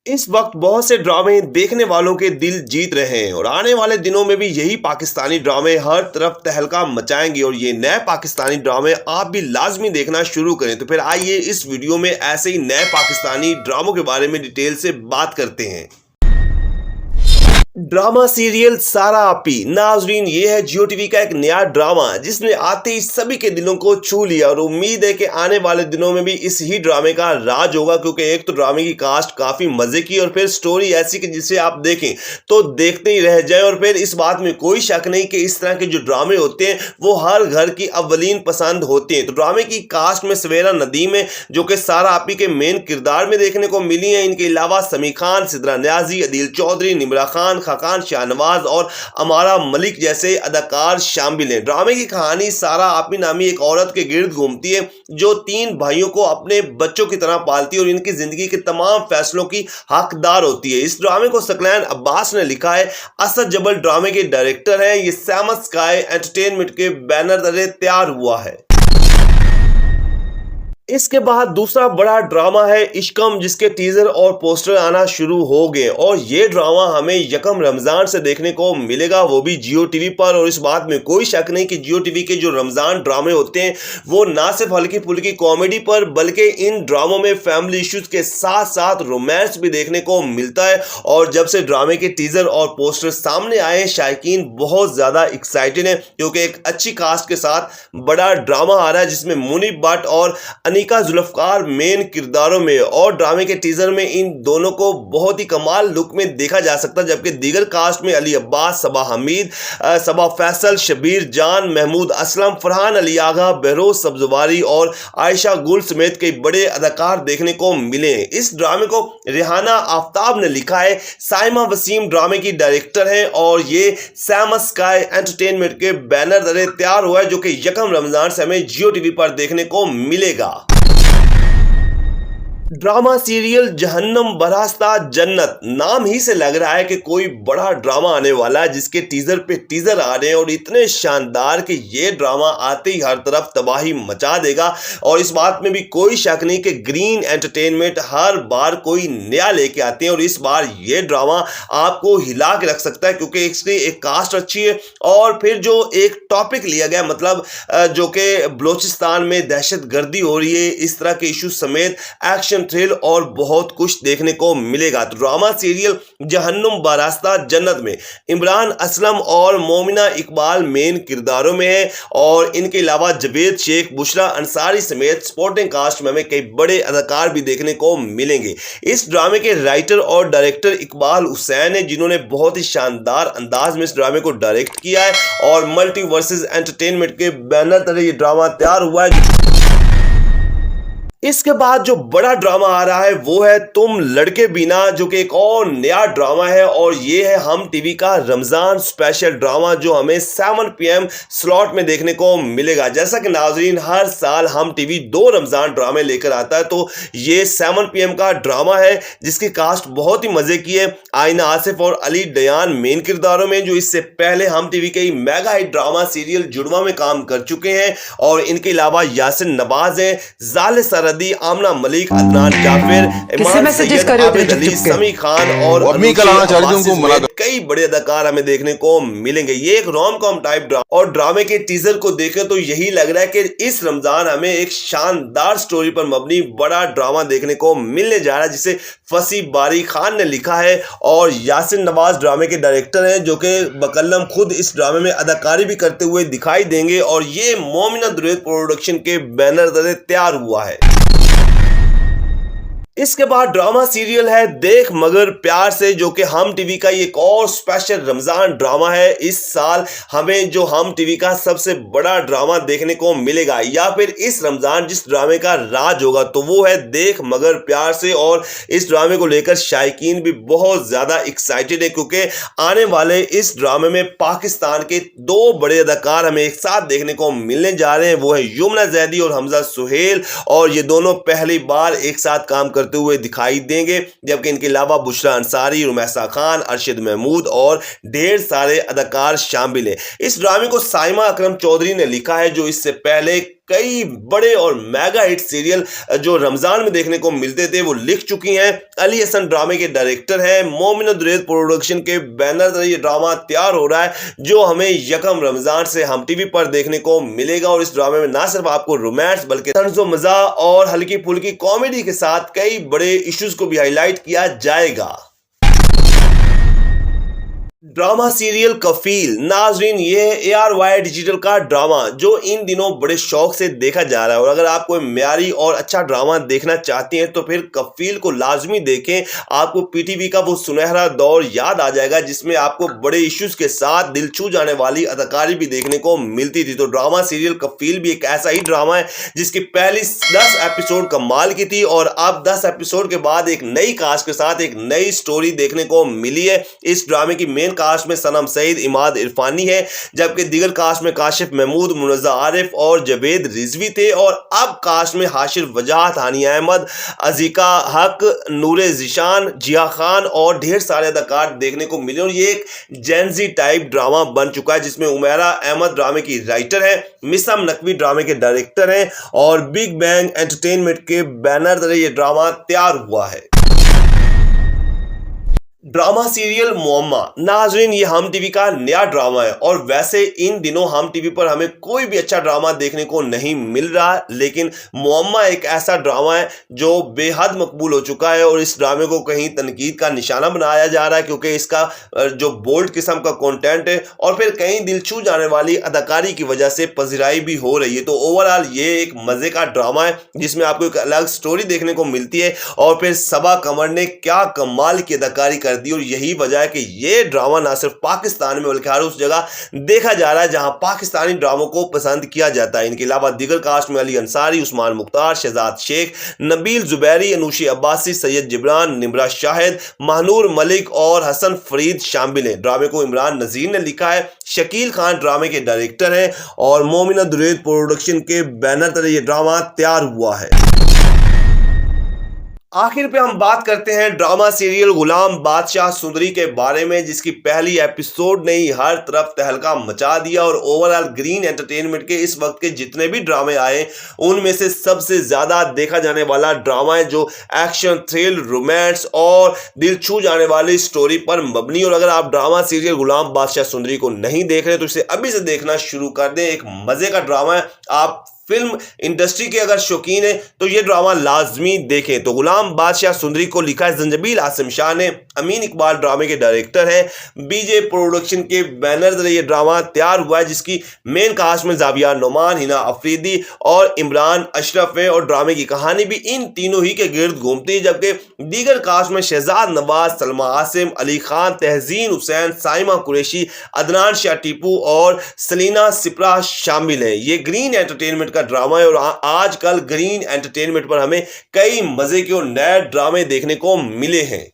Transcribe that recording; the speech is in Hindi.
इस वक्त बहुत से ड्रामे देखने वालों के दिल जीत रहे हैं और आने वाले दिनों में भी यही पाकिस्तानी ड्रामे हर तरफ तहलका मचाएंगे और ये नए पाकिस्तानी ड्रामे आप भी लाजमी देखना शुरू करें। तो फिर आइए इस वीडियो में ऐसे ही नए पाकिस्तानी ड्रामों के बारे में डिटेल से बात करते हैं। ड्रामा सीरियल सारा आपी नाजरीन, ये है जियो टीवी का एक नया ड्रामा जिसने आते ही सभी के दिलों को छू लिया और उम्मीद है कि आने वाले दिनों में भी इस ही ड्रामे का राज होगा, क्योंकि एक तो ड्रामे की कास्ट काफी मजे की और फिर स्टोरी ऐसी कि जिसे आप देखें तो देखते ही रह जाए। और फिर इस बात में कोई शक नहीं कि इस तरह के जो ड्रामे होते हैं वो हर घर की अव्वलीन पसंद होते हैं। तो ड्रामे की कास्ट में सवेरा नदीम है जो कि सारा आपी के मेन किरदार में देखने को मिली है। इनके अलावा समी खान, सिद्रा न्याजी, अदील चौधरी, निमरा खान, खाकान शाहनवाज और अमारा मलिक जैसे अदाकार शामिल हैं। ड्रामे की कहानी सारा आपी नामी एक औरत के गिर्द घूमती है जो 3 भाइयों को अपने बच्चों की तरह पालती है और इनकी जिंदगी के तमाम फैसलों की हकदार होती है। इस ड्रामे को सकलैन अब्बास ने लिखा है। असद जबल ड्रामे के डायरेक्टर हैं। ये सैमस स्काई एंटरटेनमेंट के बैनर तले तैयार हुआ है। इसके बाद दूसरा बड़ा ड्रामा है इश्कम, जिसके टीजर और पोस्टर आना शुरू हो गए और ये ड्रामा हमें यकम रमजान से देखने को मिलेगा, वो भी जियो टीवी पर। और इस बात में कोई शक नहीं कि जियो टीवी के जो रमजान ड्रामे होते हैं वो ना सिर्फ हल्की फुल्की कॉमेडी पर बल्कि इन ड्रामों में फैमिली इश्यूज के साथ साथ रोमांस भी देखने को मिलता है। और जब से ड्रामे के टीजर और पोस्टर सामने आए शायकीन बहुत ज्यादा एक्साइटेड है, क्योंकि एक अच्छी कास्ट के साथ बड़ा ड्रामा आ रहा है जिसमें मुनीब भट्ट और अनिका जुल्फकार मेन किरदारों में। और ड्रामे के टीजर में इन दोनों को बहुत ही कमाल लुक में देखा जा सकता है, जबकि दीगर कास्ट में अली अब्बास, सबा हमीद, सबा फैसल, शबीर जान, महमूद असलम, फरहान अली आगा, बहरोज सब्जवारी और आयशा गुल समेत कई बड़े अदाकार देखने को मिले। इस ड्रामे को रेहाना आफ्ताब ने लिखा है। साइमा वसीम ड्रामे की डायरेक्टर हैं और ये सैमस स्काई एंटरटेनमेंट के बैनर तले तैयार हुआ है, जो कि यकम रमजान से हमें जियो टीवी पर देखने को मिलेगा। ड्रामा सीरियल जहन्नम बरास्ता जन्नत, नाम ही से लग रहा है कि कोई बड़ा ड्रामा आने वाला है, जिसके टीजर पे टीजर आ रहे हैं और इतने शानदार कि ये ड्रामा आते ही हर तरफ तबाही मचा देगा। और इस बात में भी कोई शक नहीं कि ग्रीन एंटरटेनमेंट हर बार कोई नया लेके आते हैं और इस बार ये ड्रामा आपको हिला के रख सकता है, क्योंकि इसकी एक कास्ट अच्छी है और फिर जो एक टॉपिक लिया गया, मतलब जो कि बलोचिस्तान में दहशत गर्दी हो रही है, इस तरह के इशू समेत एक्शन थ्रिल और बहुत कुछ देखने को मिलेगा। तो ड्रामा सीरियल जहन्नुम बरास्ता जन्नत में इमरान असलम और मोमिना इकबाल मेन किरदारों में है और इनके अलावा जवेद शेख, बुशरा अंसारी समेत सपोर्टिंग कास्ट में हमें कई बड़े अदाकार भी देखने को मिलेंगे। इस ड्रामे के राइटर और डायरेक्टर इकबाल हुसैन है, जिन्होंने बहुत ही शानदार अंदाज में इस ड्रामे को डायरेक्ट किया है और मल्टीवर्सेस एंटरटेनमेंट के बैनर तले ये ड्रामा तैयार हुआ है। इसके बाद जो बड़ा ड्रामा आ रहा है वो है तुम लड़के बिना, जो कि एक और नया ड्रामा है और ये है हम टीवी का रमजान स्पेशल ड्रामा, जो हमें 7 PM स्लॉट में देखने को मिलेगा। जैसा कि नाजरीन हर साल हम टीवी 2 रमजान ड्रामे लेकर आता है, तो ये 7 PM का ड्रामा है जिसकी कास्ट बहुत ही मजे की है। आइना आसिफ और अली डयान मेन किरदारों में, जो इससे पहले हम टीवी के मेगा हिट ड्रामा सीरियल जुड़वा में काम कर चुके हैं। और इनके अलावा यासिन नवाज है, जाले सरदी, आमना मलिक, अदनान जाफिर, इमान सैयद, आबिद अली, समी खान और कई बड़े अदाकार हमें देखने को मिलेंगे। ये एक रोम कॉम टाइप ड्रामा और ड्रामे के टीजर को देखें तो यही लग रहा है कि इस रमजान हमें एक शानदार स्टोरी पर मबनी बड़ा ड्रामा देखने को मिलने जा रहा है, जिसे फसी बारी खान ने लिखा है और यासिन नवाज ड्रामे के डायरेक्टर हैं, जो कि बकल्लम खुद इस ड्रामे में अदाकारी भी करते हुए दिखाई देंगे और ये मोमिना दुरैद प्रोडक्शन के बैनर तले तैयार हुआ है। इसके बाद ड्रामा सीरियल है देख मगर प्यार से, जो कि हम टीवी का एक और स्पेशल रमजान ड्रामा है। इस साल हमें जो हम टीवी का सबसे बड़ा ड्रामा देखने को मिलेगा या फिर इस रमजान जिस ड्रामे का राज होगा तो वो है देख मगर प्यार से। और इस ड्रामे को लेकर शायकीन भी बहुत ज्यादा एक्साइटेड है, क्योंकि आने वाले इस ड्रामे में पाकिस्तान के 2 बड़े अदाकार हमें एक साथ देखने को मिलने जा रहे हैं। वो है यमुना जैदी और हमजा सुहेल, और ये दोनों पहली बार एक साथ काम कर हुए दिखाई देंगे, जबकि इनके अलावा बुशरा अंसारी, रुमैसा खान, अरशद महमूद और ढेर सारे अदाकार शामिल हैं। इस ड्रामे को साइमा अकरम चौधरी ने लिखा है, जो इससे पहले कई बड़े और मेगा हिट सीरियल जो रमजान में देखने को मिलते थे वो लिख चुकी हैं। अली हसन ड्रामे के डायरेक्टर हैं। मोमिना दुरैद प्रोडक्शन के बैनर पर ये ड्रामा तैयार हो रहा है जो हमें यकम रमजान से हम टीवी पर देखने को मिलेगा। और इस ड्रामे में ना सिर्फ आपको रोमांस बल्कि तंज़ो मज़ा और हल्की फुल्की कॉमेडी के साथ कई बड़े इश्यूज को भी हाईलाइट किया जाएगा। ड्रामा सीरियल कफील नाजरीन, ये है ARY डिजिटल का ड्रामा जो इन दिनों बड़े शौक से देखा जा रहा है। और अगर आप कोई म्यारी और अच्छा ड्रामा देखना चाहते हैं तो फिर कफील को लाजमी देखें। आपको PTV का वो सुनहरा दौर याद आ जाएगा जिसमें आपको बड़े इश्यूज के साथ दिल छू जाने वाली अदाकारी भी देखने को मिलती थी। तो ड्रामा सीरियल कफील भी एक ऐसा ही ड्रामा है जिसकी पहली 10 एपिसोड कमाल की थी और अब 10 एपिसोड के बाद एक नई कास्ट के साथ एक नई स्टोरी देखने को मिली है। इस ड्रामे की मेन कास्ट में सनम सईद, इमाद इरफानी है, जबकि दीगर कास्ट में काशिफ महमूद, मुनज़्ज़ा आरिफ और जवेद रिजवी थे। और अब कास्ट में हाशिर वजाहत, हानिया अहमद, अजीका हक, नूरे जिशान, जिया खान और ढेर सारे अदाकार देखने को मिले। और ये एक जेंजी टाइप ड्रामा बन चुका है जिसमें उमेरा अहमद ड्रामे की राइटर है, मिसम नकवी ड्रामे के डायरेक्टर हैं और बिग बैंग एंटरटेनमेंट के बैनर तले ये ड्रामा तैयार हुआ है। ड्रामा सीरियल मुअम्मा नाजरीन, ये हम टीवी का नया ड्रामा है और वैसे इन दिनों हम टीवी पर हमें कोई भी अच्छा ड्रामा देखने को नहीं मिल रहा, लेकिन मुअम्मा एक ऐसा ड्रामा है जो बेहद मकबूल हो चुका है। और इस ड्रामे को कहीं तनकीद का निशाना बनाया जा रहा है क्योंकि इसका जो बोल्ड किस्म का कंटेंट है और फिर कहीं दिल छू जाने वाली अदाकारी की वजह से पजीराई भी हो रही है। तो ओवरऑल ये एक मजे का ड्रामा है जिसमें आपको एक अलग स्टोरी देखने को मिलती है। और फिर सबा कमर ने क्या कमाल की अदाकारी कर दी और यही वजह है कि ये ड्रामा ना सिर्फ पाकिस्तान में बल्कि हर उस जगह देखा जा रहा है जहां पाकिस्तानी ड्रामों को पसंद किया जाता है। इनके अलावा दीगर कास्ट में अली अंसारी, उस्मान मुख्तार, शहजाद शेख, नबील जुबैरी, अनुशी अब्बासी, सैयद जिब्रान, निम्रा शाहिद, महानूर मलिक और हसन फरीद शामिल हैं। ड्रामे को इमरान नजीर ने लिखा है। शकील खान ड्रामे के डायरेक्टर हैं और मोमिना दुरैद प्रोडक्शन के बैनर तले ये ड्रामा तैयार हुआ है। आखिर पे हम बात करते हैं ड्रामा सीरियल गुलाम बादशाह सुंदरी के बारे में जिसकी पहली एपिसोड ने ही हर तरफ तहलका मचा दिया। और ओवरऑल ग्रीन एंटरटेनमेंट के इस वक्त के जितने भी ड्रामे आए उनमें से सबसे ज्यादा देखा जाने वाला ड्रामा है जो एक्शन, थ्रिल, रोमांस और दिल छू जाने वाली स्टोरी पर मबनी। और अगर आप ड्रामा सीरियल गुलाम बादशाह सुंदरी को नहीं देख रहे तो इसे अभी से देखना शुरू कर दें। एक मजे का ड्रामा है। आप फिल्म इंडस्ट्री के अगर शौकीन है तो ये ड्रामा लाजमी देखें। तो गुलाम बादशाह सुंदरी को लिखा है जंजबील आसिम शाह ने, अमीन इकबाल ड्रामे के डायरेक्टर है, बीजे प्रोडक्शन के बैनर तले ये ड्रामा तैयार हुआ है जिसकी मेन कास्ट में जाविया नोमान, हिना अफरीदी और इमरान अशरफ है। और ड्रामे की कहानी भी इन तीनों ही के गिर्द घूमती है, जबकि दीगर कास्ट में शहजाद नवाज, सलमा आसिम, अली खान, तहजीन हुसैन, साइमा कुरैशी, अदनान शाह टीपू और सलीना सिप्रा शामिल हैं। ये ग्रीन एंटरटेनमेंट का ड्रामा है और आजकल ग्रीन एंटरटेनमेंट पर हमें कई मजे के और नए ड्रामे देखने को मिले हैं।